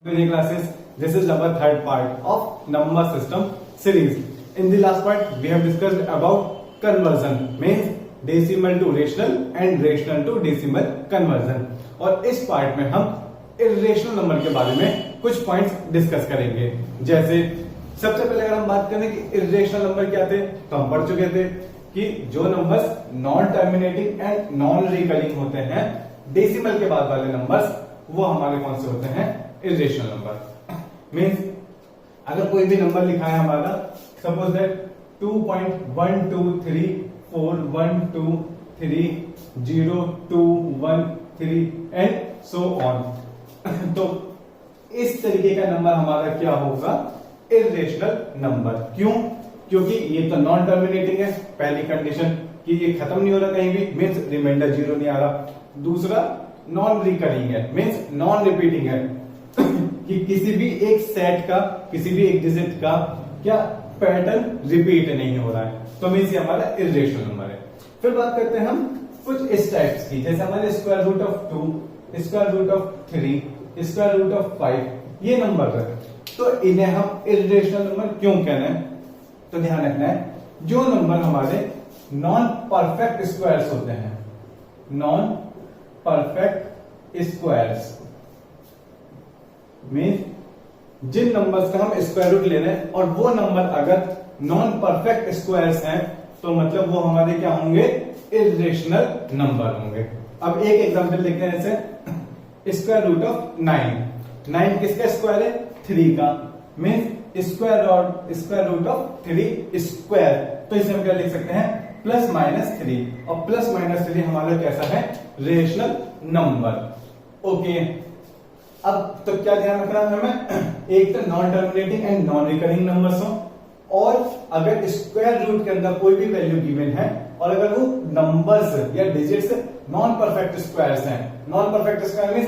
Many classes. This is our third part of number system series. In the last part, we have discussed about conversion, means decimal to rational and rational to decimal conversion. और इस part में हम irrational number के बारे में कुछ points discuss करेंगे. जैसे सबसे पहले अगर हम बात करें कि इरेशनल नंबर क्या थे, तो हम पढ़ चुके थे कि जो numbers non terminating and non recurring होते हैं, डेसिमल के बाद वाले नंबर्स, वो हमारे कौन से होते हैं, इरेशनल नंबर. मीन्स अगर कोई भी नंबर लिखा है हमारा, suppose that 2.12341230213 and so on. तो इस तरीके का नंबर हमारा क्या होगा, इरेशनल नंबर. क्यों? क्योंकि ये तो नॉन टर्मिनेटिंग है, पहली कंडीशन कि ये खत्म नहीं हो रहा कहीं भी, मीन्स रिमाइंडर जीरो नहीं आ रहा. दूसरा नॉन रिकरिंग है, मीन्स नॉन रिपीटिंग है कि किसी भी एक सेट का, किसी भी एक डिजिट का क्या पैटर्न रिपीट नहीं हो रहा है, तो मीन्स ये हमारा इरेशनल नंबर है. फिर बात करते हैं हम कुछ इस टाइप्स की, जैसे हमारे square root of 2, square root of 3, square root of 5, ये नंबर है. तो इन्हें हम इरेशनल नंबर क्यों कहना है, तो ध्यान रखना है, जो नंबर हमारे नॉन परफेक्ट स्क्वायर्स होते हैं, नॉन परफेक्ट स्क्वायर्स मीन जिन नंबर्स का हम स्क्वायर रूट ले रहे हैं और वो नंबर अगर नॉन परफेक्ट स्क्वायर्स हैं, तो मतलब वो हमारे क्या होंगे, इरेशनल नंबर होंगे. अब एक एग्जांपल देखते हैं, जैसे स्क्वायर रूट ऑफ 9. 9 किसका स्क्वायर है, 3 का, mean square root of 3 square. तो इसे हम क्या लिख सकते हैं, प्लस माइनस 3. और प्लस माइनस 3 हमारा कैसा है, रेशनल नंबर. ओके, अब तो क्या ध्यान रखना है हमें, एक तो non terminating and non recurring numbers हो, और अगर स्क्वायर रूट के अंदर कोई भी वैल्यू गिवन है, और अगर वो नंबर्स या डिजिट्स नॉन परफेक्ट स्क्वायर्स हैं. नॉन परफेक्ट स्क्वायर मींस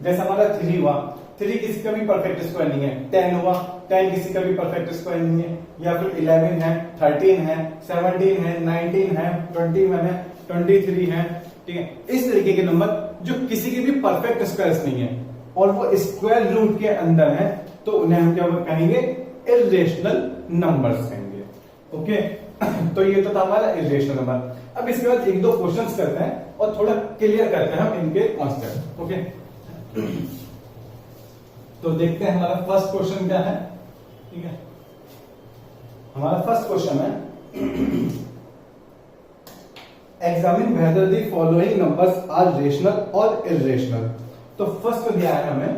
जैसे हमारा 3 हुआ, 3 किसी का भी परफेक्ट स्क्वायर नहीं है. 10 हुआ, 10 किसी का भी परफेक्ट स्क्वायर नहीं है. या फिर 11 है, 13 है, 17 है, 19 है, 21 है, 23 है. ठीक है, इस तरीके के नंबर जो किसी के भी परफेक्ट स्क्वायर्स नहीं है और वो स्क्वायर रूट के अंदर है, तो उन्हें हम क्या कहेंगे, इरेशनल नंबर्स कहेंगे. ओके, तो ये तो था हमारा इरेशनल नंबर. अब इसके बाद एक दो क्वेश्चंस करते हैं और थोड़ा क्लियर करते हैं हम इनके कॉन्सेप्ट. ओके, तो देखते हैं हमारा फर्स्ट क्वेश्चन क्या है. ठीक है, हमारा फर्स्ट क्वेश्चन है, examine whether the following numbers are rational और इरेशनल. तो फर्स्ट को दिया है हमें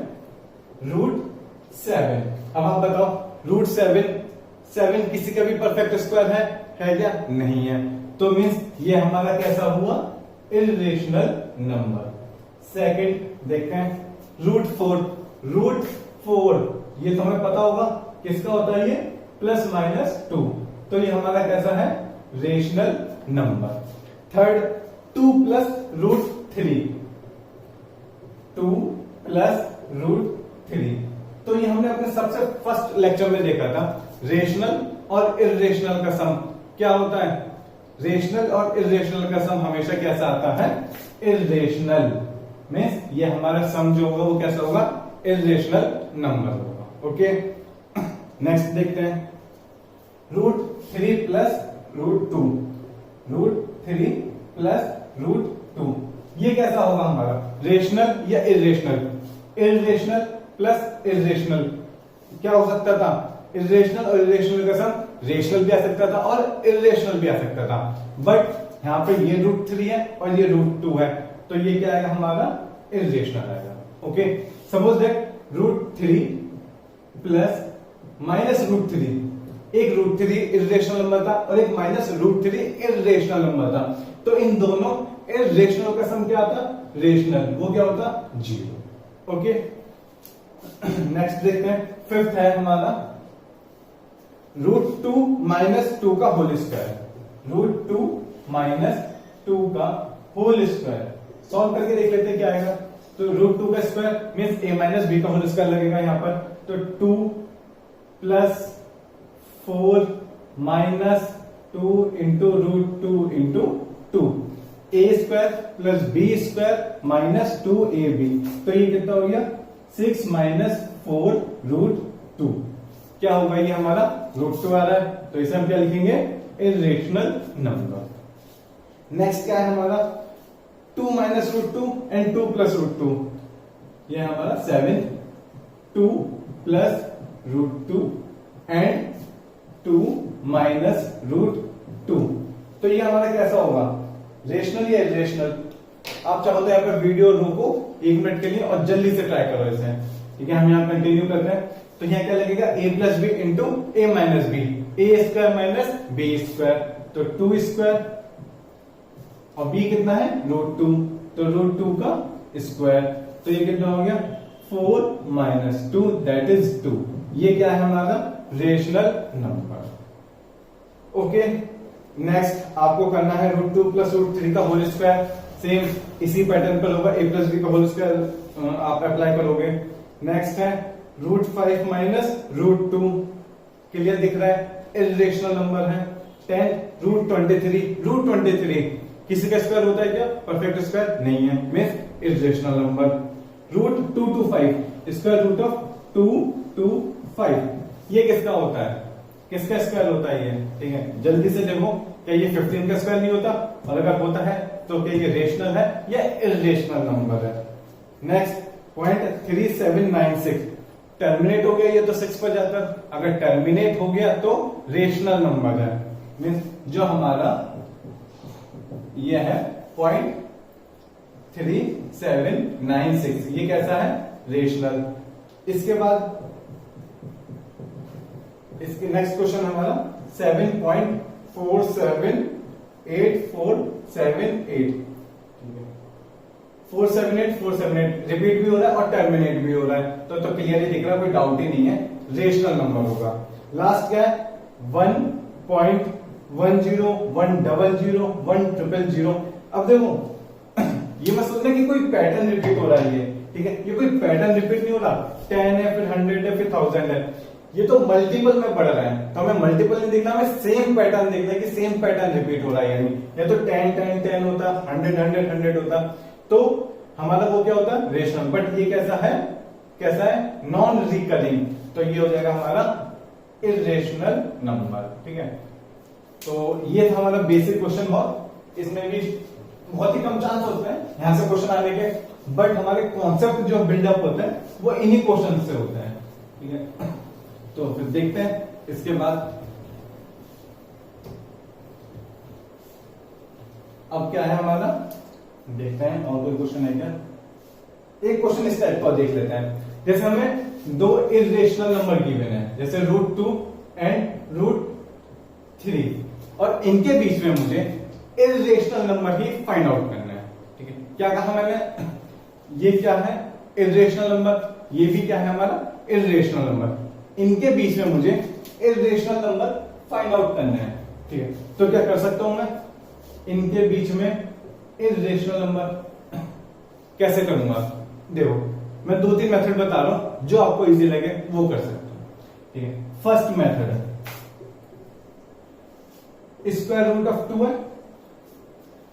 √7. अब आप बताओ, √7 किसी का भी परफेक्ट स्क्वायर है क्या, नहीं है. तो मींस ये हमारा कैसा हुआ, इरेशनल नंबर. सेकंड देखते हैं √4. ये तो हमें पता होगा किसका होता है, ये ±2. तो ये हमारा कैसा है, रेशनल नंबर. थर्ड 2 + √3. 2 + √3. तो ये हमने अपने सबसे फर्स्ट लेक्चर में देखा था, रेशनल और इरेशनल का सम क्या होता है. रेशनल और इरेशनल का सम हमेशा कैसा आता है, इरेशनल. मींस ये हमारा सम जो होगा वो कैसा होगा, इरेशनल नंबर होगा. ओके, नेक्स्ट देखते हैं √3 + √2. √3 + √2 ये कैसा होगा हमारा, रेशनल या इरेशनल. इरेशनल प्लस इरेशनल क्या हो सकता था, इरेशनल और इरेशनल का सम रेशनल भी आ सकता था और इरेशनल भी आ सकता था. बट यहां पे ये √3 है और ये √2 है, तो ये क्या आएगा हमारा, इरेशनल आएगा. Okay, suppose that √3 + -√3. एक √3 इरेशनल नंबर था और एक -√3 इरेशनल नंबर था. तो इन दोनों इरेशनल का सम क्या आता, रेशनल. वो क्या होता, 0. ओके, नेक्स्ट देखते हैं, फिफ्थ है हमारा √2 - 2 का होल स्क्वायर. √2 - 2 का होल स्क्वायर सॉल्व करके देख लेते हैं क्या आएगा. तो √2 का स्क्वायर मींस a - b का होल स्क्वायर लगेगा यहां पर. तो 2 + 4 - 2 × √2 × 2, a² + b² - 2ab. तो ये कितना हो गया, 6 - 4√2। क्या होगा ये हमारा √2 आ रहा है, तो इसे हम क्या लिखेंगे, इर्रेशनल नंबर। नेक्स्ट क्या है हमारा 2 - √2 एंड 2 + √2, ये हमारा 7, 2 + √2 एंड 2 - √2। तो ये हमारा कैसा होगा, रेशनल या इर्रेशनल। आप चाहो तो यहाँ पे वीडियो रोको 1 मिनट के लिए और जल्दी से ट्राई करो इसे, ठीक है। हम यहाँ कंटिन्यू करते हैं, तो यहाँ क्या लगेगा, a + b into a - b, a² - b², तो 2² और b कितना है √2, तो √2 का स्क्वायर, तो ये कितना हो गया 4 - 2 दैट इज 2। ये क्या है हमारा रेशनल नंबर। ओके, नेक्स्ट आपको करना है √2 + √3 का होल स्क्वायर। सेम इसी पैटर्न पर होगा, a + b का होल स्क्वायर आप अप्लाई करोगे। नेक्स्ट है √5 - √2, क्लियर दिख रहा है, इर्रेशनल नंबर है। 10 √23 किसी का स्क्वायर होता है क्या, परफेक्ट स्क्वायर नहीं है, means irrational number. √2 to 5 square root of 2 to 5, ये किसका होता है, किसका स्क्वायर होता है ये, ठीक है। जल्दी से देखो, क्या ये 15 का स्क्वायर नहीं होता, और अगर होता है तो क्या ये रेशनल है या इर्रेशनल नंबर है। नेक्स्ट पॉइंट 3796, टर्मिनेट हो गया ये तो 6 पर जाकर, अगर टर्मिनेट हो गया तो रेशनल नंबर है, मीन्स जो हमारा ये है पॉइंट 3796, ये कैसा है, रेशनल। इसके बाद इसके नेक्स्ट क्वेश्चन हमारा 7.4784778, 478 रिपीट भी हो रहा है और टर्मिनेट भी हो रहा है, तो क्लियरली दिख रहा है, कोई डाउट ही नहीं है, रेशनल नंबर होगा। लास्ट क्या है 1.10 100 1000। अब देखो ये मत सोचना कि कोई पैटर्न रिपीट हो रहा है, ये ठीक है, ये कोई पैटर्न रिपीट नहीं हो रहा, 10 है फिर 100 है फिर 1000 है, ये तो मल्टीपल में बढ़ रहा है, तो हमें मल्टीपल नहीं देखना, हमें सेम पैटर्न देखना है कि सेम पैटर्न रिपीट हो रहा है, यानी या तो 10 10 10 होता, 100 100 100 होता, तो हमारा वो क्या होता है रेशनल। बट ये कैसा है नॉन रिकरिंग, तो ये हो जाएगा हमारा इर्रेशनल नंबर, ठीक है। तो ये था हमारा बेसिक क्वेश्चन, बहुत इसमें भी बहुत ही कम चांस होता है यहां से क्वेश्चन आने के, बट हमारे कॉन्सेप्ट जो बिल्डअप होता है वो इन्हीं क्वेश्चन से होता है, ठीक है। तो फिर देखते हैं इसके बाद अब क्या है हमारा, देखते हैं और कोई क्वेश्चन है क्या। एक क्वेश्चन इस टाइप का देख लेते हैं, जैसे हमें दो इर्रेशनल नंबर गिवन है, जैसे √2 एंड √3, और इनके बीच में मुझे इर्रेशनल नंबर ही फाइंड आउट करना है, ठीक है। क्या कहा मैंने, ये क्या है इर्रेशनल नंबर, ये भी क्या है हमारा इर्रेशनल नंबर, इनके बीच में मुझे इर्रेशनल नंबर फाइंड आउट करना है, ठीक है। तो क्या कर सकता हूं मैं, इनके बीच में इर्रेशनल नंबर कैसे करूंगा, देखो मैं 2-3 मेथड बता रहा हूं, जो आपको इजी लगे वो कर सकते हो, ठीक है। फर्स्ट मेथड है स्क्वायर रूट ऑफ 2 है,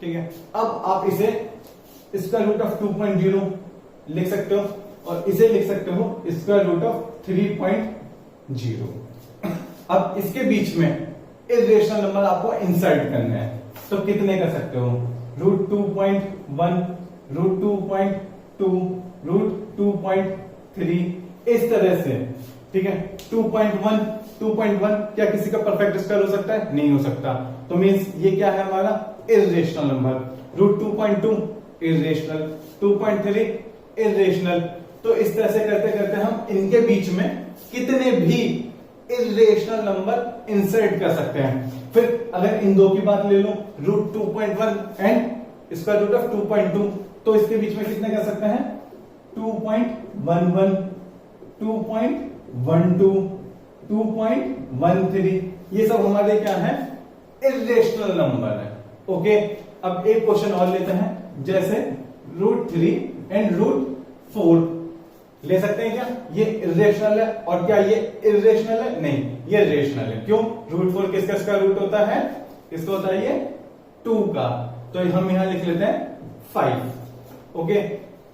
ठीक है। अब आप इसे स्क्वायर रूट ऑफ 2.0 लिख सकते हो, और इसे लिख सकते हो स्क्वायर रूट ऑफ 3.0। अब इसके बीच में इर्रेशनल नंबर आपको इंसर्ट करना है, तो कितने कर सकते हो, √2.1 √2.2 √2.3, इस तरह से, ठीक है। 2.1 क्या किसी का परफेक्ट स्क्वायर हो सकता है, नहीं हो सकता, तो मींस ये क्या है हमारा इर्रेशनल नंबर। √2.2 इर्रेशनल, 2.3 इर्रेशनल, तो इस तरह से करते करते हम इनके बीच में कितने भी इर्रेशनल नंबर इंसर्ट कर सकते हैं। फिर अगर इन दो की बात ले लो, √2.1 एंड स्क्वायर रूट ऑफ 2.2, तो इसके बीच में कितने कर सकते हैं 2.11 2.12 2.13, ये सब हमारे क्या है इर्रेशनल नंबर है, ओके। अब एक क्वेश्चन और लेते हैं, जैसे √3 एंड √4 ले सकते हैं क्या, ये इर्रेशनल है, और क्या ये इर्रेशनल है, नहीं ये रेशनल है, क्यों, √4 किसका स्क्वायर रूट होता है, किसका होता है ये 2 का, तो हम यहां लिख लेते हैं 5, ओके।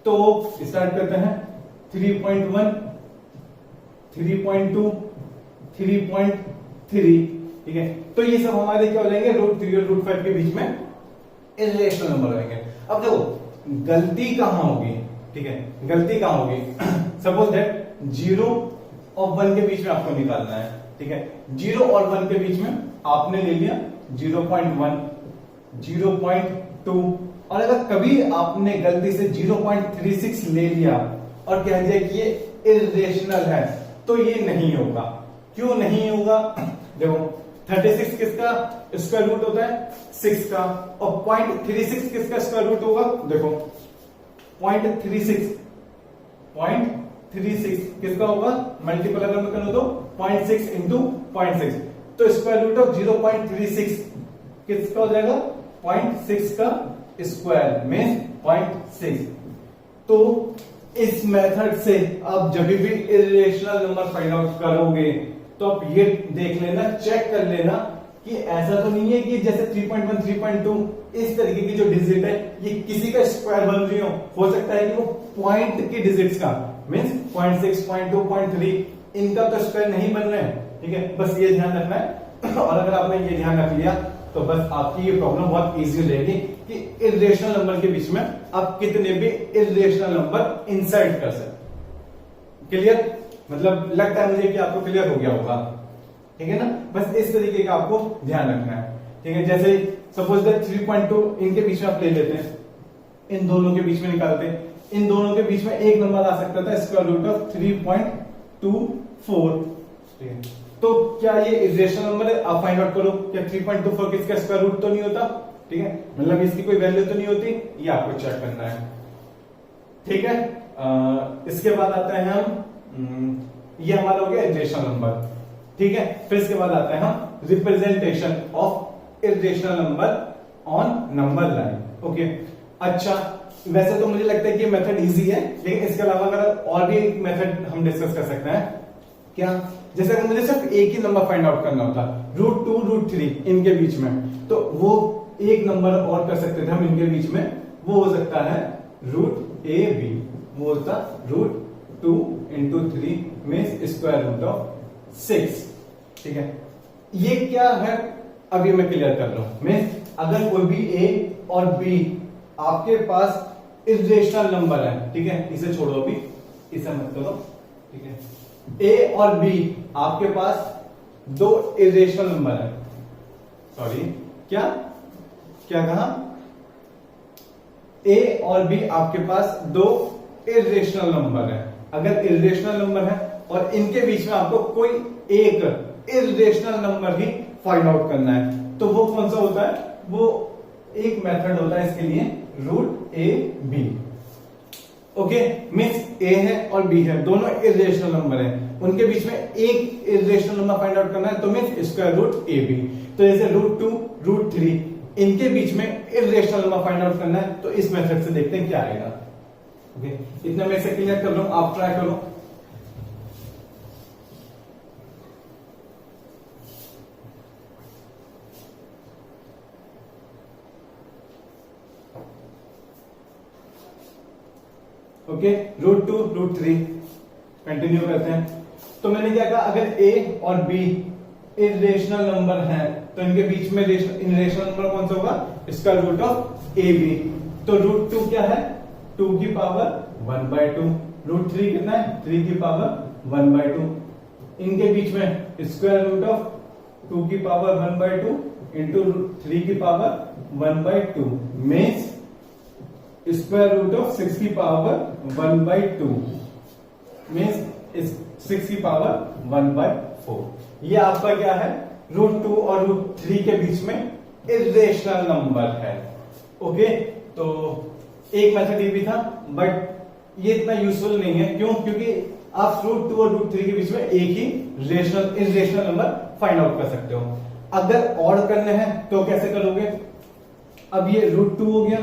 तो स्टार्ट करते हैं 3.1 3.2, 3.3, ठीक है। तो ये सब हमारे क्या हो जाएंगे, √3 और √5 के बीच में इर्रेशनल नंबर रहेंगे। अब देखो गलती कहां होगी, ठीक है, गलती कहां होगी। सपोज दैट 0 और 1 के बीच में आपको निकालना है, ठीक है। 0 और 1 के बीच में आपने ले लिया 0.1, 0.2, और अगर कभी आपने गलती से 0.36 ले लिया और कह दिया कि ये इर्रेशनल है, तो ये नहीं होगा। क्यों नहीं होगा? देखो 36 किसका स्क्वायर रूट होता है? 6 का। और 0.36 किसका स्क्वायर रूट होगा? देखो 0.36 किसका होगा? मल्टीपल अगर मैं करूं तो 0.6 इंटू 0.6, तो स्क्वायर रूट ऑफ 0.36 किसका हो जाएगा? 0.6 का स्क्वायर मीन 0.6। तो इस मेथड से आप जब भी इर्रेशनल नंबर फाइंड आउट करोगे तो आप ये देख लेना, चेक कर लेना कि ऐसा तो नहीं है कि जैसे 3.1, 3.2 इस तरीके की जो डिजिट है ये किसी का स्क्वायर बन रही हो सकता है कि वो पॉइंट की डिजिट्स का मींस 0.6, 0.2, 0.3 इनका तो स्क्वायर नहीं बन रहे हैं, ठीक है। बस ये ध्यान रखना है। और अगर आपने ये ध्यान रख लिया तो बस आपकी ये प्रॉब्लम बहुत इजी रहेगी कि इर्रेशनल नंबर के बीच में आप कितने भी इर्रेशनल नंबर इंसर्ट कर सकते। क्लियर? मतलब लगता है मुझे कि आपको क्लियर हो गया होगा, ठीक है ना। बस इस तरीके का आपको ध्यान रखना है, ठीक है। जैसे सपोज दैट 3.2 इनके बीच में आप ले लेते हैं, इन दोनों के बीच में निकालते हैं, इन दोनों के बीच में एक नंबर आ सकता था स्क्वायर रूट ऑफ 3.24, ठीक है। तो क्या ये इर्रेशनल नंबर है? आप फाइंड आउट करो क्या 3.24 किसका स्क्वायर रूट तो नहीं होता, ठीक है, मतलब इसकी कोई वैल्यू तो नहीं होती, ये आपको चेक करना है, ठीक है। इसके बाद आते हैं हम ये हमारा हो गया इर्रेशनल नंबर, ठीक है। फिर इसके बाद आते हैं हम representation of irrational number on number line. Okay, अच्छा वैसे तो मुझे लगता है कि ये मेथड इजी है, लेकिन इसके अलावा अगर और भी एक मेथड हम डिस्कस कर सकते हैं। क्या? जैसे अगर मुझे सिर्फ एक ही नंबर फाइंड आउट करना होता, √2, √3 इनके बीच में, तो वो एक नंबर और कर सकते थे हम इनके बीच में, वो हो सकता है √AB, वो होता √2 इंटू 3 में स्क्वायर रूट ऑफ 6, ठीक है। ये क्या है अभी मैं क्लियर कर रहा हूं। मींस अगर कोई भी A और B आपके पास इर्रेशनल नंबर है, ठीक है, इसे छोड़ो अभी, इसे मत करो, ठीक है। A और B आपके पास दो इर्रेशनल नंबर है, सॉरी क्या कहा? A और B आपके पास दो इर्रेशनल नंबर है। अगर इर्रेशनल नंबर है और इनके बीच में आपको कोई एक इर्रेशनल नंबर ही फाइंड आउट करना है, तो वो कौन सा होता है? वो एक मेथड होता है इसके लिए, √AB। ओके, मींस A है और B है, दोनों इर्रेशनल नंबर है, उनके बीच में एक इर्रेशनल नंबर फाइंड आउट करना है, तो मींस स्क्वायर रूट AB। तो जैसे √2, √3 इनके बीच में इर्रेशनल नंबर फाइंड आउट करना है, तो इस मेथड से देखते हैं क्या आएगा। ओके, इतना मैं इसे क्लियर कर रहा हूं, आप ट्राई करो। ओके, √2, √3 कंटिन्यू करते हैं। तो मैंने क्या कहा? अगर A और B इर्रेशनल नंबर हैं, तो इनके बीच में इर्रेशनल नंबर कौन सा होगा? Square root of AB। तो √2 क्या है? 2 की पावर 1/2। √3 कितना है? 3 की पावर 1/2। इनके बीच में स्क्वायर रूट ऑफ 2 की पावर 1/2 इंटू 3 की power 1/2 means square root of 6 की पावर 1/2 मीन्स 6 की पावर 1/4। ये आपका क्या है? √2 और √3 के बीच में इर्रेशनल नंबर है। ओके, तो एक मेथड ये भी था, बट ये इतना यूजफुल नहीं है। क्यों? क्योंकि आप √2 और √3 के बीच में एक ही इर्रेशनल नंबर फाइंड आउट कर सकते हो। अगर ऑड करने हैं तो कैसे करोगे? अब ये √2 हो गया,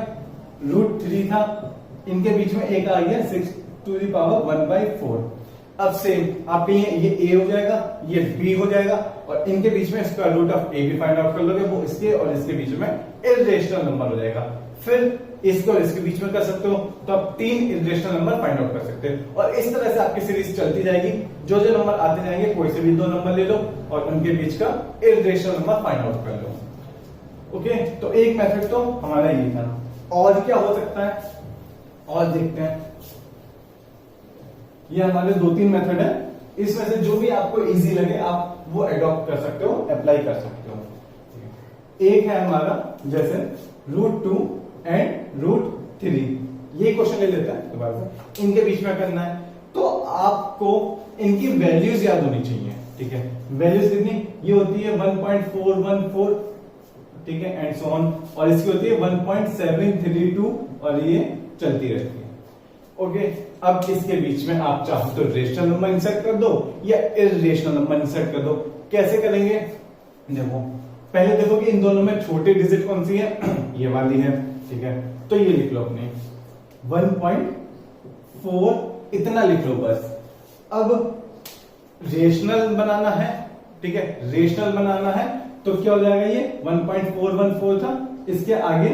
√3 था, इनके बीच में एक आ गया 6 टू द पावर 1/4। अब सेम आपके ये A हो जाएगा, ये B हो जाएगा, और इनके बीच में स्क्वायर रूट ऑफ A भी फाइंड आउट कर लोगे, वो इसके और इसके बीच में इर्रेशनल नंबर हो जाएगा। फिर इसको और इसके बीच में कर सकते हो, तो आप 3 इरेशनल नंबर फाइंड आउट कर सकते हो। और इस तरह से आपकी सीरीज चलती जाएगी, जो जो नंबर आते जाएंगे कोई से भी 2 नंबर ले लो और उनके बीच का इरेशनल नंबर फाइंड आउट कर लो। ओके, तो एक मेथड तो हमारा ये था। और क्या हो सकता है, और देखते हैं। ये हमारे 2-3 मेथड है, इसमें से जो भी आपको इजी लगे आप वो अडॉप्ट कर सकते हो, अप्लाई कर सकते हो। एक है हमारा जैसे √2 एंड √3, ये क्वेश्चन ले लेते हैं दोबारा से, इनके बीच में करना है। तो आपको इनकी वैल्यूज याद होनी चाहिए, ठीक है। वैल्यूज कितनी, ये होती है 1.414, ठीक है, एंड सो ऑन, और इसकी होती है 1.732 और ये चलती रहती है। ओके, अब इसके बीच में आप चाहो तो रेशनल नंबर इंसर्ट कर दो या इरेशनल नंबर इंसर्ट कर दो। कैसे करेंगे, देखो पहले देखो कि इन दोनों में छोटी डिजिट कौन सी है, ये वाली है, ठीक है। तो ये लिख लो अपने 1.4 इतना लिख लो बस। अब रेशनल बनाना है, ठीक है, रेशनल बनाना है तो क्या हो जाएगा, ये 1.414 था, इसके आगे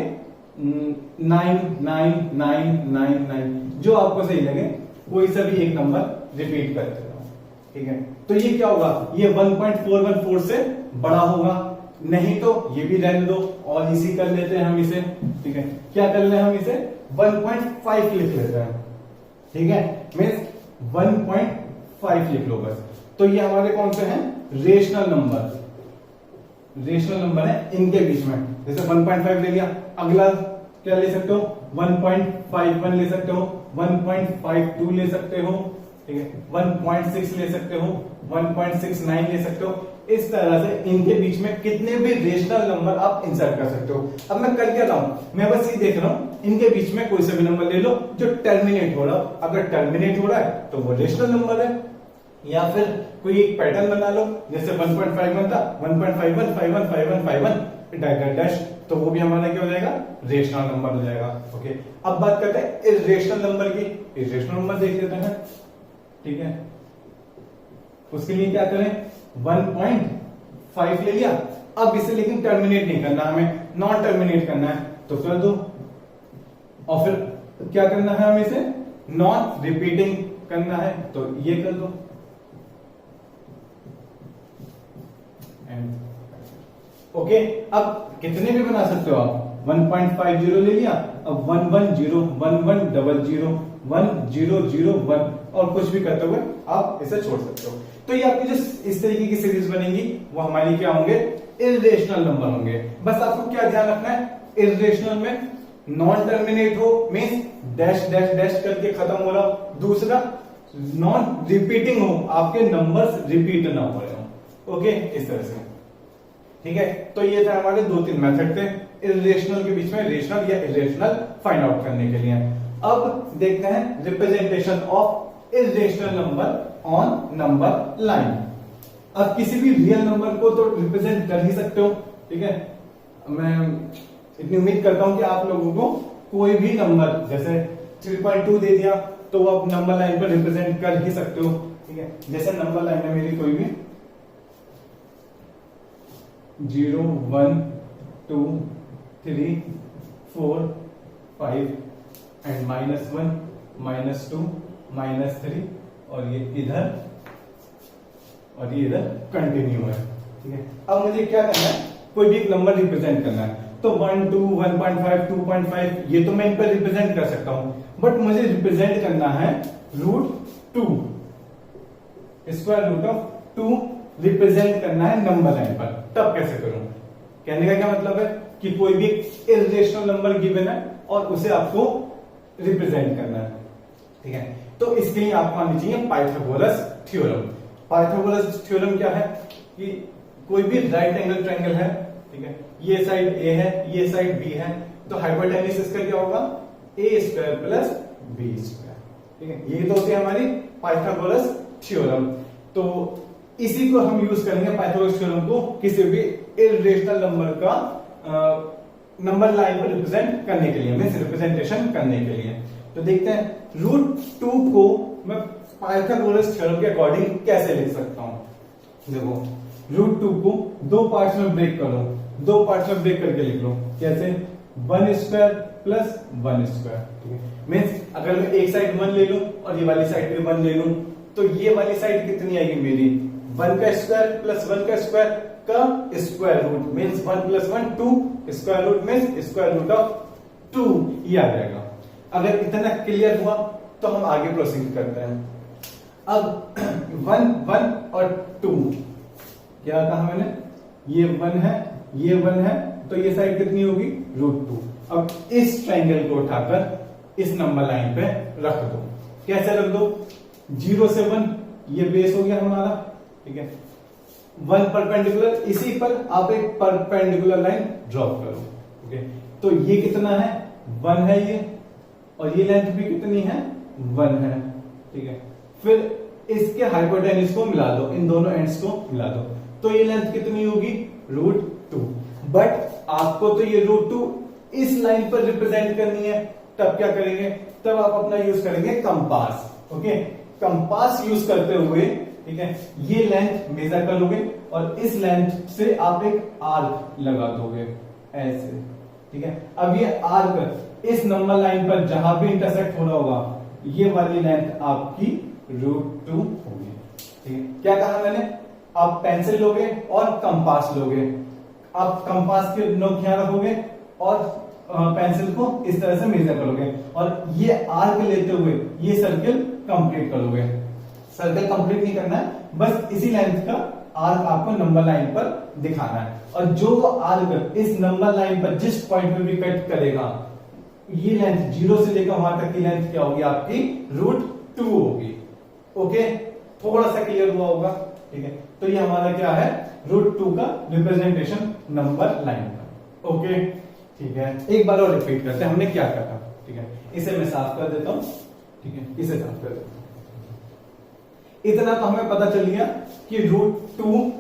99999, जो आपको सही लगे कोई सा भी एक नंबर रिपीट करते रहो, ठीक है। तो ये क्या होगा, ये 1.414 से बड़ा होगा, नहीं तो ये भी रहने दो और इसी कर लेते हैं हम इसे, ठीक है। क्या कर ले हम इसे 1.5 लिख लेते हैं, ठीक है, मीन्स 1.5 लिख लो बस। तो ये हमारे कौन से हैं, रेशनल नंबर, रेशनल नंबर है इनके बीच में। जैसे 1.5 ले लिया, अगला क्या ले सकते हो, 1.51 ले सकते हो, 1.52 ले सकते हो, ठीक है, 1.6 ले सकते हो, 1.69 ले सकते हो। इस तरह से इनके बीच में कितने भी रेशनल नंबर आप इंसर्ट कर सकते हो। अब मैं कर क्या रहा हूं, मैं बस ये देख रहा हूं, इनके बीच में कोई सा भी नंबर ले लो जो टर्मिनेट हो रहा, अगर टर्मिनेट हो रहा है तो वो रेशनल नंबर है, या फिर कोई एक पैटर्न बना लो, जैसे 1.51 था, 1.51 51 51 51 डैश, तो वो भी हमारा क्या हो जाएगा, रेशनल नंबर हो जाएगा। ओके, अब बात करते हैं इरेशनल नंबर की। इरेशनल नंबर देख लेते हैं, ठीक है। उसके लिए क्या करें, 1.5 ले लिया, अब इसे लेकिन टर्मिनेट नहीं करना, हमें नॉन टर्मिनेट करना है, तो कर दो। और फिर क्या करना है, हमें इसे नॉन रिपीटिंग करना है, तो ये कर दो। ओके, अब कितने भी बना सकते हो आप, 1.50 ले लिया, अब 110 1100 1001 और कुछ भी करते हुए आप इसे छोड़ सकते हो। तो ये आपकी जो इस तरीके की सीरीज बनेगी वो हमारी क्या होंगे, इरेशनल नंबर होंगे। बस आपको क्या ध्यान रखना है, इरेशनल में नॉन टर्मिनेट हो, मींस डैश डैश डैश करके खत्म हो रहा हो, दूसरा नॉन रिपीटिंग हो, आपके नंबर्स रिपीट ना हो रहे हो। ओके, इस तरह से, ठीक है। तो ये थे हमारे 2-3 मेथड थे इरेशनल के बीच में रेशनल या इरेशनल फाइंड आउट करने के लिए। अब देखते हैं representation of irrational number on number line. अब किसी भी रियल नंबर को तो रिप्रेजेंट कर ही सकते हो, ठीक है। मैं इतनी उम्मीद करता हूं कि आप लोगों को कोई भी नंबर जैसे 3.2 दे दिया तो आप नंबर लाइन पर रिप्रेजेंट कर ही सकते हो, ठीक है। जैसे नंबर लाइन है मेरी कोई भी 0 1 2 3 4 5 एंड -1 -2 -3 और ये इधर और ये इधर कंटिन्यू है, ठीक है। अब मुझे क्या करना है, कोई भी एक नंबर रिप्रेजेंट करना है, तो 1 2 1.5 2.5 ये तो मैं इन पर रिप्रेजेंट कर सकता हूं, बट मुझे रिप्रेजेंट करना है √2, स्क्वायर रूट ऑफ 2 रिप्रेजेंट करना है नंबर लाइन पर। तब कैसे करूं, कहने का क्या मतलब है कि कोई भी इरेशनल नंबर गिवन है और उसे आपको रिप्रेजेंट करना है, ठीक है। तो इसके लिए आपको आनी चाहिए पाइथागोरस थ्योरम। पाइथागोरस थ्योरम क्या है कि कोई भी राइट एंगल ट्रायंगल है, ठीक है, ये साइड ए है, ये साइड बी है, तो हाइपोटेन्यूज इसका क्या होगा, a² प्लस b², ठीक है। ये तो होती है हमारी पाइथागोरस थ्योरम। तो इसी को हम यूज करेंगे पाइथागोरस थ्योरम को किसी भी इरेशनल नंबर का नंबर लाइन पर रिप्रेजेंट करने के लिए, मींस रिप्रेजेंटेशन करने के लिए। तो देखते हैं √2 को मैं पाइथागोरस थ्योरम के अकॉर्डिंग कैसे लिख सकता हूं। देखो √2 को 2 पार्ट्स में ब्रेक करो, 2 पार्ट्स में ब्रेक करके लिख लो। कैसे, 1² प्लस 1 स्क्वायर। ठीक है, मीन्स अगर मैं एक साइड 1 ले लूं और ये वाली साइड भी 1 ले लूं तो ये वाली साइड कितनी आएगी मेरी 1 का स्क्वायर प्लस 1 का स्क्वायर का square root, means 1 plus 1 2, square root means square root of 2, ये आ जाएगा। अगर इतना क्लियर हुआ तो हम आगे प्रोसीड करते हैं। अब 1 1 और 2 क्या कहा मैंने, ये 1 है ये 1 है तो ये साइड कितनी होगी √2। अब इस ट्रायंगल को उठाकर इस नंबर लाइन पे रख दो। कैसे रख दो, 0 से 1 ये बेस हो गया हमारा। ठीक है, 1 परपेंडिकुलर, इसी पर आप एक परपेंडिकुलर लाइन ड्रॉप करो। ओके, तो ये कितना है 1 है ये, और ये लेंथ भी कितनी है 1 है। ठीक है, फिर इसके हाइपोटेन्यूज को मिला दो, इन दोनों एंड्स को मिला दो तो ये लेंथ कितनी होगी √2। बट आपको तो ये √2 इस लाइन पर रिप्रेजेंट करनी है, तब क्या करेंगे, तब आप अपना यूज करेंगे कंपास। ओके, कंपास यूज करते हुए ठीक है ये लेंथ मेजर कर लोगे और इस लेंथ से आप एक आर्क लगा दोगे ऐसे। ठीक है, अब ये आर्क इस नंबर लाइन पर जहां भी इंटरसेक्ट हो रहा होगा ये वाली लेंथ आपकी √2 होगी। ठीक है, क्या कहा मैंने, आप पेंसिल लोगे और कंपास लोगे, आप कंपास के नोक यहां रखोगे और पेंसिल को इस तरह से मेजर करोगे और ये आर्क लेते हुए ये सर्किल कंप्लीट करोगे। सर्कल कंप्लीट नहीं करना है, बस इसी लेंथ का आर्क आपको नंबर लाइन पर दिखाना है। और जो आर्क इस नंबर लाइन पर जिस पॉइंट पे भी कट करेगा ये लेंथ 0 से लेकर वहां तक की लेंथ क्या होगी आपकी √2 होगी। ओके, थोड़ा सा क्लियर हुआ होगा। ठीक है, तो ये हमारा क्या है √2 का रिप्रेजेंटेशन नंबर लाइन का। ओके, ठीक है, एक बार और रिपीट करते हैं हमने क्या कहा। ठीक है, इसे मैं साफ कर देता हूं। ठीक है, इसे साफ कर देता हूं। इतना तो हमें पता चल गया कि √2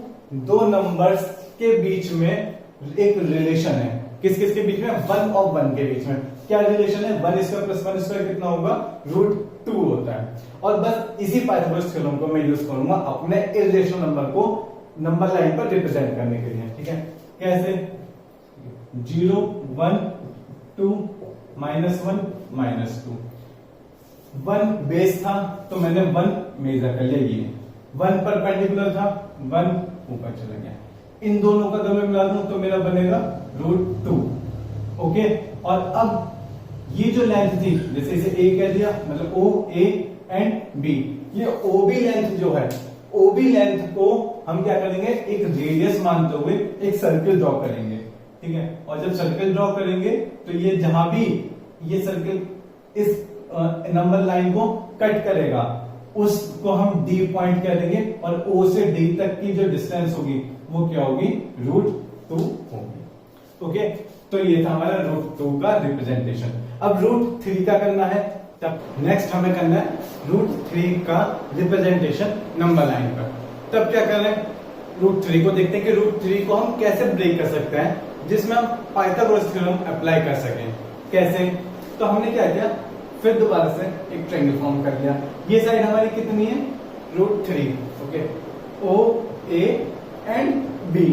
दो नंबर्स के बीच में एक रिलेशन है। किस किस के बीच में, 1 और 1 के बीच में क्या रिलेशन है, 1 स्क्वायर प्लस 1 स्क्वायर कितना होगा √2 होता है। और बस इसी पाइथागोरस थ्योरम को मैं यूज करूंगा अपने इर्रेशनल नंबर को नंबर लाइन पर रिप्रेजेंट करने के लिए। ठीक है, कैसे, 0 1 2 -1 -2, 1 बेस था तो मैंने 1 मेजर कर लिया, ये 1 परपेंडिकुलर था 1 ऊपर चला गया, इन दोनों का अगर मैं मिला दूं तो मेरा बनेगा √2। ओके, और अब ये जो लेंथ थी, जैसे इसे A कह दिया मतलब O A एंड B, ये OB लेंथ जो है OB लेंथ को हम क्या करेंगे, एक रेडियस मानते हुए एक सर्किल ड्रॉ करेंगे। ठीक है, और जब सर्किल ड्रॉ करेंगे तो ये जहां भी ये सर्किल इस नंबर लाइन को कट करेगा उसको हम D पॉइंट कह देंगे और O से D तक की जो डिस्टेंस होगी वो क्या होगी √2 होगी। ओके, तो ये था हमारा √2 का रिप्रेजेंटेशन। अब √3 का करना है, तब नेक्स्ट हमें करना है √3 का रिप्रेजेंटेशन नंबर लाइन पर। तब क्या कर रहे हैं, √3 को देखते हैं कि √3 को हम कैसे ब्रेक कर सकते हैं जिसमें हम पाइथागोरस थ्योरम अप्लाई कर सकें। कैसे, तो हमने क्या किया, फिर दोबारा से एक ट्रायंगल फॉर्म कर लिया। ये साइड हमारी कितनी है √3। Okay, O A and B।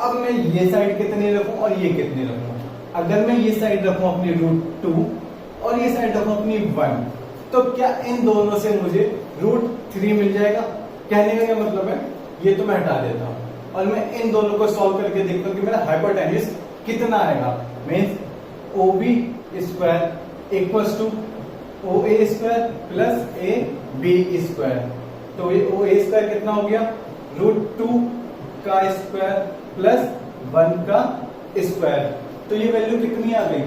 अब मैं ये साइड कितनी रखूं और ये कितनी रखूं, अगर मैं ये साइड रखूं अपनी √2 और ये साइड रखूं अपनी 1 तो क्या इन दोनों से मुझे √3 मिल जाएगा। कहने का क्या मतलब है, ये तो मैं हटा देता हूं और मैं इन दोनों को सॉल्व करके देखता हूं कि मेरा हाइपोटेन्यूज कितना आएगा। Means OB square equals to OA square plus AB square, तो ये OA स्क्वायर कितना हो गया √2 का स्क्वायर प्लस 1 का स्क्वायर, तो ये वैल्यू कितनी आ गई,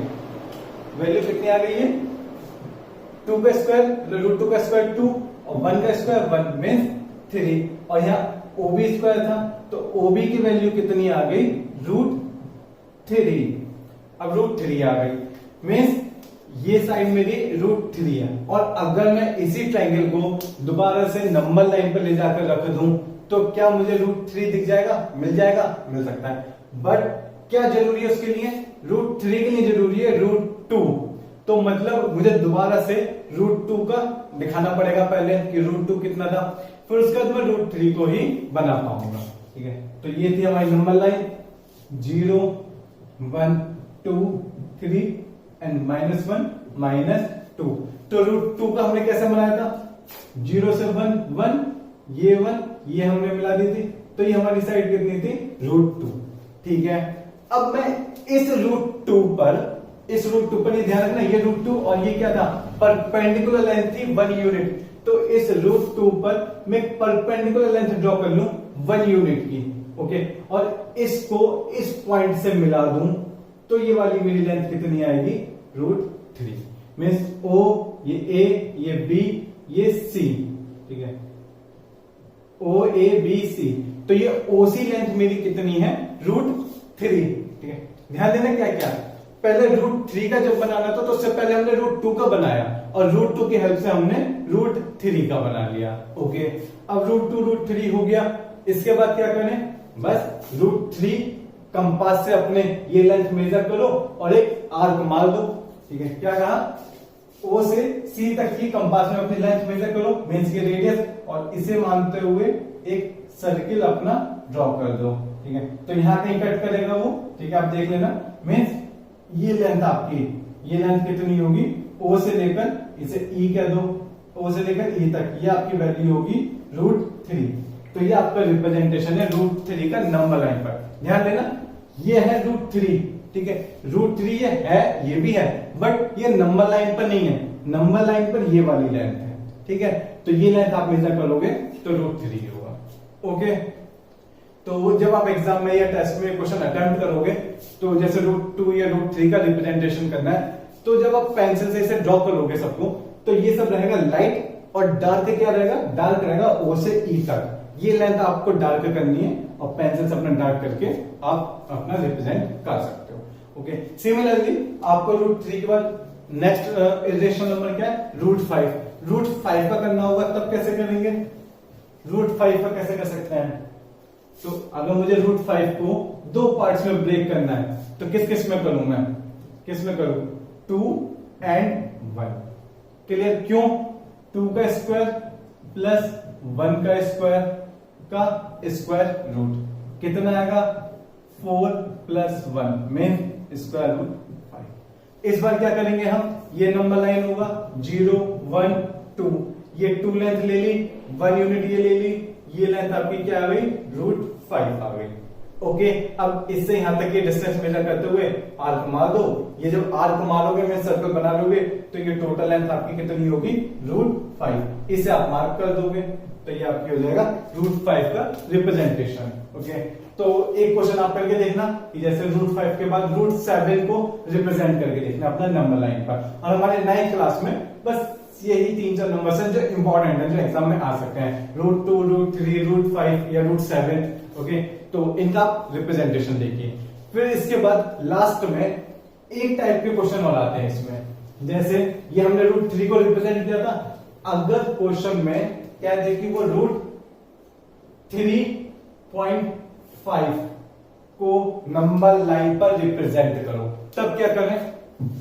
वैल्यू कितनी आ गई है 2 का स्क्वायर, √2 का स्क्वायर 2 और 1 का स्क्वायर 1 मीन्स 3, और यहाँ OB स्क्वायर था तो OB की वैल्यू कितनी आ गई √3। अब √3 आ गई मीन्स ये साइड मेरी √3 है। और अगर मैं इसी ट्रायंगल को दोबारा से नंबर लाइन पर ले जाकर रख दूं तो क्या मुझे √3 दिख जाएगा, मिल जाएगा, मिल सकता है। बट क्या जरूरी है उसके लिए, √3 के लिए जरूरी है √2, तो मतलब मुझे दोबारा से √2 का दिखाना पड़ेगा पहले कि √2 कितना था, फिर उसके बाद मैं √3 को ही बना पाऊंगा। ठीक है, तो ये थी हमारी नंबर लाइन 0 1 2 3 एंड -1 -2। तो √2 का हमने कैसे बनाया था, 0 से 1 1, ये 1 ये हमने मिला दी थी, तो ये हमारी साइड कितनी थी, √2। ठीक है, अब मैं इस √2 पर ये ध्यान रखना, ये √2 और ये क्या था, परपेंडिकुलर लेंथ थी 1 यूनिट। तो इस √2 पर मैं परपेंडिकुलर लेंथ ड्रॉ कर लूं 1 यूनिट की। ओके, और इसको इस पॉइंट से मिला दूं तो ये वाली मेरी लेंथ कितनी आएगी, √3। मीन्स O, ये A, ये B, ये C। ठीक है, O A B C, तो ये OC लेंथ मेरी कितनी है, √3। ठीक है, ध्यान देना क्या क्या, पहले √3 का जब बनाना था तो उससे पहले हमने √2 का बनाया और √2 की हेल्प से हमने √3 का बना लिया। ओके, अब √2 √3 हो गया, इसके बाद क्या करें, बस √3 कंपास से अपने ये लेंथ मेजर करो और एक आर्क मार दो। ठीक है, क्या कहा, O से C तक की कंपास में अपनी लेंथ मेजर करो, मीन्स की रेडियस, और इसे मानते हुए एक सर्किल अपना ड्रॉ कर दो। ठीक है, तो यहां कहीं कट करेगा वो, ठीक है, आप देख लेना। मीन्स ये लेंथ आपकी, ये लेंथ कितनी होगी, O से लेकर इसे E कह दो, O से लेकर E तक, ये आपकी वैल्यू होगी √3। तो ये आपका रिप्रेजेंटेशन है √3 का नंबर लाइन पर। ध्यान देना, ये है √3। ठीक है, √3 ये भी है, बट ये नंबर लाइन पर नहीं है, नंबर लाइन पर ये वाली लेंथ है। ठीक है, तो ये लेंथ आप मेजर करोगे तो √3 होगा। ओके, तो जब आप एग्जाम में या टेस्ट में क्वेश्चन अटेम्प्ट करोगे तो जैसे √2 या √3 का रिप्रेजेंटेशन करना है, तो जब आप पेंसिल से इसे ड्रॉ करोगे सबको, तो ये सब रहेगा लाइट और डार्क क्या रहेगा, डार्क रहेगा O से E तक। ये लेंथ आपको डार्क करनी है और पेंसिल से अपना डार्क करके आप अपना रिप्रेजेंट कर सकते हो। ओके, सिमिलरली आपको √3 के बाद नेक्स्ट इरेशनल नंबर क्या है, √5। √5 का करना होगा, तब कैसे करेंगे, √5 का कैसे कर सकते हैं, तो अगर मुझे √5 को 2 पार्ट्स में ब्रेक करना है तो किस किस में करूं मैं, किस में करूं, 2 and 1। क्लियर, क्यों, 2 का स्क्वायर प्लस 1 का स्क्वायर का स्क्वायर रूट कितना आएगा, 4 + 1 में स्क्वायर रूट 5। इस बार क्या करेंगे हम, ये नंबर लाइन होगा 0 1 2, ये 2 लेंथ ले ली, 1 यूनिट ये ले ली, ये लेंथ आपकी क्या आ गई, √5 आ गई। ओके, अब इससे यहां तक ये डिस्टेंस मेजर करते हुए आर्क मार दो। ये जब आर्क मारोगे, मैं सर्कल बना लोगे, तो ये टोटल लेंथ आपकी कितनी होगी, √5। इसे आप मार्क कर दोगे तो ये आपकी हो जाएगा √5 का रिप्रेजेंटेशन। ओके, तो एक क्वेश्चन आप करके देखना कि जैसे √5 के बाद √7 को रिप्रेजेंट करके देखना अपना नंबर लाइन पर। और हमारे 9th क्लास में बस यही 3-4 नंबर्स हैं जो इंपॉर्टेंट है, जो एग्जाम में आ सकते हैं, √2 √3 √5 या √7। ओके, तो इनका रिप्रेजेंटेशन देखिए। फिर इसके बाद लास्ट में एक टाइप के क्वेश्चन और आते हैं इसमें, जैसे ये हमने √3 को रिप्रेजेंट किया था, अगर क्वेश्चन में क्या देखिए वो √3.5 को नंबर लाइन पर रिप्रेजेंट करो, तब क्या करें।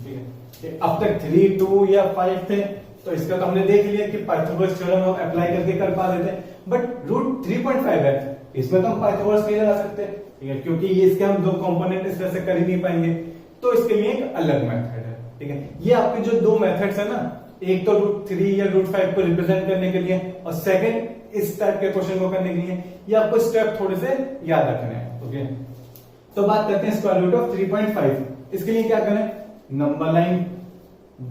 ठीक है, अब तक 3 2 या 5 थे, तो इसका तो हमने देख लिया कि पाइथागोरस थ्योरम हम अप्लाई करके कर पा रहे थे, बट √3.5 है, इसमें तो हम पाइथागोरस नहीं लगा सकते। ठीक है, क्योंकि ये इसके हम 2 कंपोनेंट इस तरह से कर ही नहीं पाएंगे, तो इसके लिए एक अलग मेथड है। ठीक है, ये आपके जो 2 मेथड्स है ना, एक तो √3 या √5 को रिप्रेजेंट करने के लिए, और सेकंड इस टाइप के क्वेश्चन को करने के लिए, ये आपको स्टेप थोड़े से याद रखने हैं। ओके, तो बात करते हैं स्क्वायर रूट ऑफ 3.5। इसके लिए क्या करें, नंबर लाइन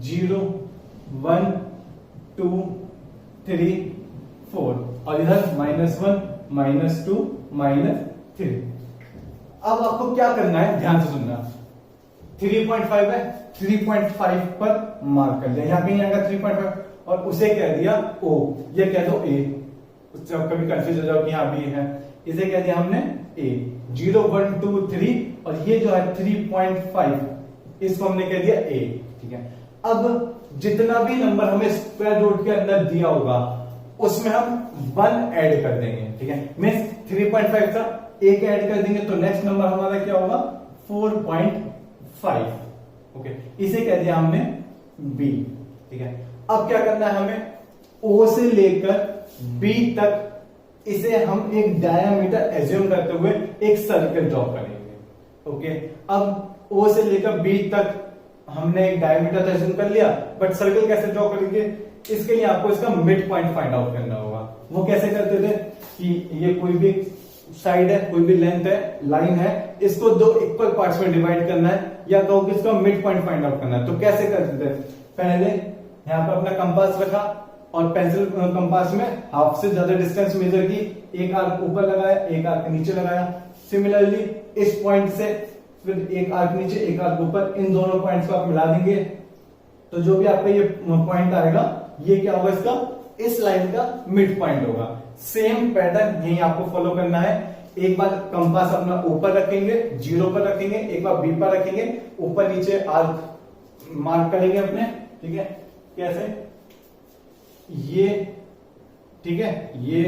0 1 2 3 4 और इधर -1 -2 -3। अब आपको क्या करना है, ध्यान से सुनना, 3.5 है, 3.5 पर मार्क कर दिया, यहां कहीं आएगा 3.5, और उसे कह दिया O, ये कह दो A, उससे आप कभी कंफ्यूज हो जाओ कि यहां B है, इसे कह दिया हमने A। 0 1 2 3 और ये जो है 3.5, इसको हमने कह दिया A। ठीक है, अब जितना भी नंबर हमें स्क्वायर रूट के अंदर दिया होगा उसमें हम 1 ऐड कर देंगे। ठीक है, मींस 3.5 था, 1 ऐड कर देंगे तो नेक्स्ट नंबर हमारा क्या होगा, 4.5। ओके, इसे कह दिया हमने B। ठीक है, अब क्या करना है हमें, O से लेकर B तक इसे हम एक डायमीटर एज्यूम करते हुए एक सर्कल ड्रॉ करेंगे। ओके, अब O से लेकर B तक हमने एक डायमीटर अज्यूम कर लिया, बट सर्कल कैसे ड्रॉ करेंगे, इसके लिए आपको इसका मिड पॉइंट फाइंड आउट करना होगा। वो कैसे करते थे कि ये कोई भी साइड है, कोई भी लेंथ है, लाइन है, इसको दो इक्वल पार्ट्स में डिवाइड करना है, या कहो कि इसका मिड पॉइंट फाइंड आउट करना है। तो कैसे करते थे, पहले यहाँ पर अपना कंपास रखा और पेंसिल कंपास में हाफ से ज्यादा डिस्टेंस मेजर की, एक आर्क ऊपर लगाया, एक आर्क नीचे लगाया। सिमिलरली इस पॉइंट से फिर एक आर्क नीचे, एक आर्क ऊपर, इन दोनों पॉइंट्स को आप मिला देंगे तो जो भी आपका ये पॉइंट आएगा, ये क्या होगा, इसका इस लाइन का मिड पॉइंट होगा। सेम पैटर्न यही आपको फॉलो करना है। एक बार कंपास अपना ऊपर रखेंगे, जीरो पर रखेंगे, एक बार बी पर रखेंगे, ऊपर नीचे आर्क मार्क करेंगे अपने, ठीक है, कैसे, ये, ठीक है, ये,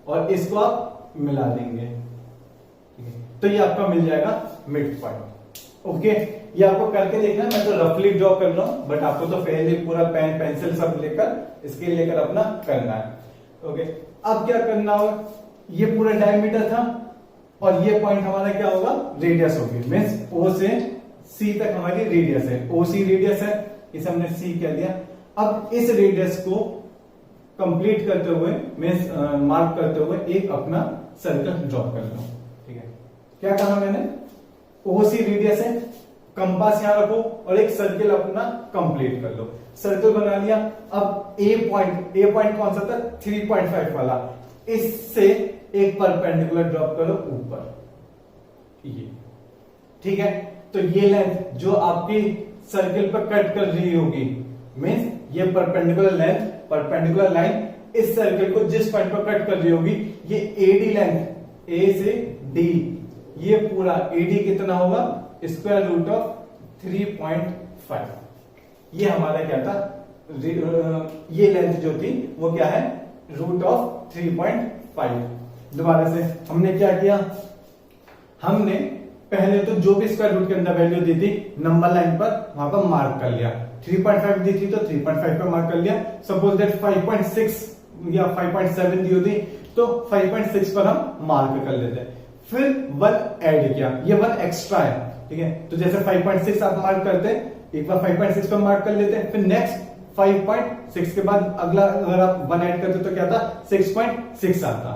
और इसको आप मिला देंगे, ठीक है, तो ये आपका मिल जाएगा मिड पॉइंट। ओके, ये आपको करके देखना है, मैं तो रफली ड्रॉ कर रहा हूं, बट आपको तो पहले पूरा पेन पेंसिल सब लेकर स्केल लेकर अपना करना है। ओके, अब क्या करना होगा, ये पूरा डायमीटर था और ये पॉइंट हमारा क्या होगा, रेडियस होगी, मीन्स ओ से सी तक हमारी रेडियस है, ओ सी रेडियस है, इसे हमने सी कह दिया। अब इस रेडियस को कंप्लीट करते हुए, मीन्स मार्क करते हुए एक अपना सर्कल ड्रॉ कर लो, ठीक है। क्या कहा मैंने, ओ सी रेडियस है, कंपास यहां रखो और एक सर्कल अपना कंप्लीट कर लो। सर्कल बना लिया। अब ए पॉइंट कौन सा था, 3.5 वाला, इससे एक परपेंडिकुलर ड्रॉप करो ऊपर, ये, ठीक है। तो ये लेंथ जो आपकी सर्कल पर कट कर रही होगी, मीन्स ये परपेंडिकुलर लेंथ, परपेंडिकुलर लाइन इस सर्कल को जिस पॉइंट पर कट कर रही होगी, ये एडी लेंथ, ए से डी, ये पूरा एडी कितना होगा, स्क्वायर रूट ऑफ 3.5। ये हमारा क्या था, ये लेंथ जो थी वो क्या है, रूट ऑफ 3.5। दोबारा से हमने क्या किया, हमने पहले तो जो भी स्क्वायर रूट के अंदर वैल्यू दी थी नंबर लाइन पर वहां पर मार्क कर लिया। 3.5 दी थी तो 3.5 पर मार्क कर लिया। सपोज दैट 5.6 या 5.7 दी होती तो 5.6 पर हम मार्क कर लेते। फिर 1 ऐड किया, ये 1 एक्स्ट्रा है, ठीक है। तो जैसे 5.6 आप मार्क करते, एक बार 5.6 पर मार्क कर लेते, फिर नेक्स्ट 5.6 के बाद अगला अगर आप 1 ऐड करते तो क्या था, 6.6 आता।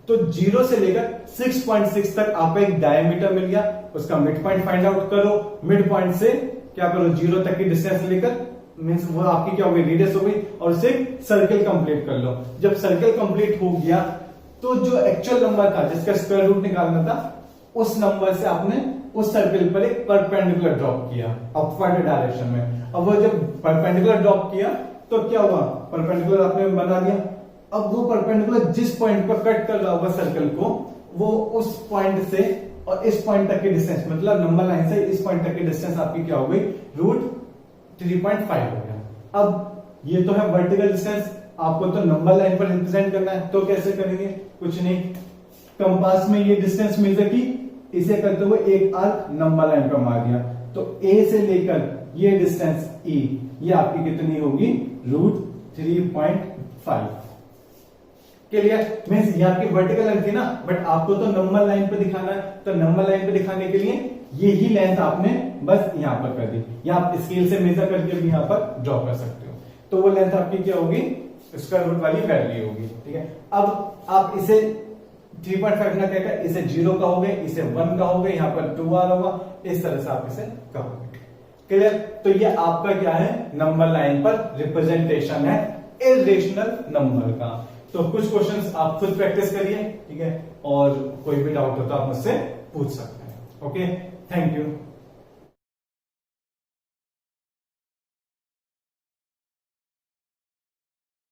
तो 0 से लेकर 6.6 तक आपको एक डायमीटर मिल गया, उसका मिड पॉइंट फाइंड आउट करो। मिड पॉइंट से क्या करो, 0 तक की डिस्टेंस लेकर, मीन्स वो आपकी क्या हो गई, रेडियस हो गई, और उसे सर्कल कंप्लीट कर लो। जब सर्कल कंप्लीट हो गया तो जो एक्चुअल नंबर था जिसका स्क्वायर रूट निकालना था, उस नंबर से आपने उस सर्कल पर एक परपेंडिकुलर ड्रॉप किया अपवर्ड डायरेक्शन में। अब वो जब परपेंडिकुलर ड्रॉप किया तो क्या हुआ, परपेंडिकुलर आपने बना दिया। अब वो परपेंडिकुलर जिस पॉइंट पर कट कर रहा होगा सर्कल को, वो उस पॉइंट से और इस पॉइंट तक की डिस्टेंस, मतलब नंबर लाइन से इस पॉइंट तक की डिस्टेंस आपकी क्या हो गई, रूट 3.5 हो गया। अब ये तो है वर्टिकल डिस्टेंस, आपको तो नंबर लाइन पर रिप्रेजेंट करना है, तो कैसे करेंगे, कुछ नहीं, कंपास में ये डिस्टेंस मेजर की, इसे करते हुए एक आर्क नंबर लाइन पर मार दिया, तो ए से लेकर ये डिस्टेंस ई, ये आपकी कितनी होगी, रूट 3.5। क्लियर, मींस ये आपकी वर्टिकल लेंथ थी ना, बट आपको तो नंबर लाइन पे दिखाना है, तो नंबर लाइन पे दिखाने के लिए यही लेंथ आपने बस यहां पर कर दी, या आप स्केल से मेजर करके भी यहां पर ड्रॉ कर सकते हो। तो वो लेंथ आपकी क्या होगी, स्क्वायर रूट वाली वैल्यू होगी, ठीक है। अब आप इसे 3.5 ना कहकर इसे 0 कहोगे, इसे 1 कहोगे, यहाँ पर 2r होगा, इस तरह से आप इसे कहोगे। क्लियर, तो ये आपका क्या है, नंबर लाइन पर रिप्रेजेंटेशन है इर्रेशनल नंबर का। तो कुछ क्वेश्चंस आप खुद प्रैक्टिस करिए, ठीक है, और कोई भी डाउट हो तो आप मुझसे पूछ सकते हैं। Okay, thank you.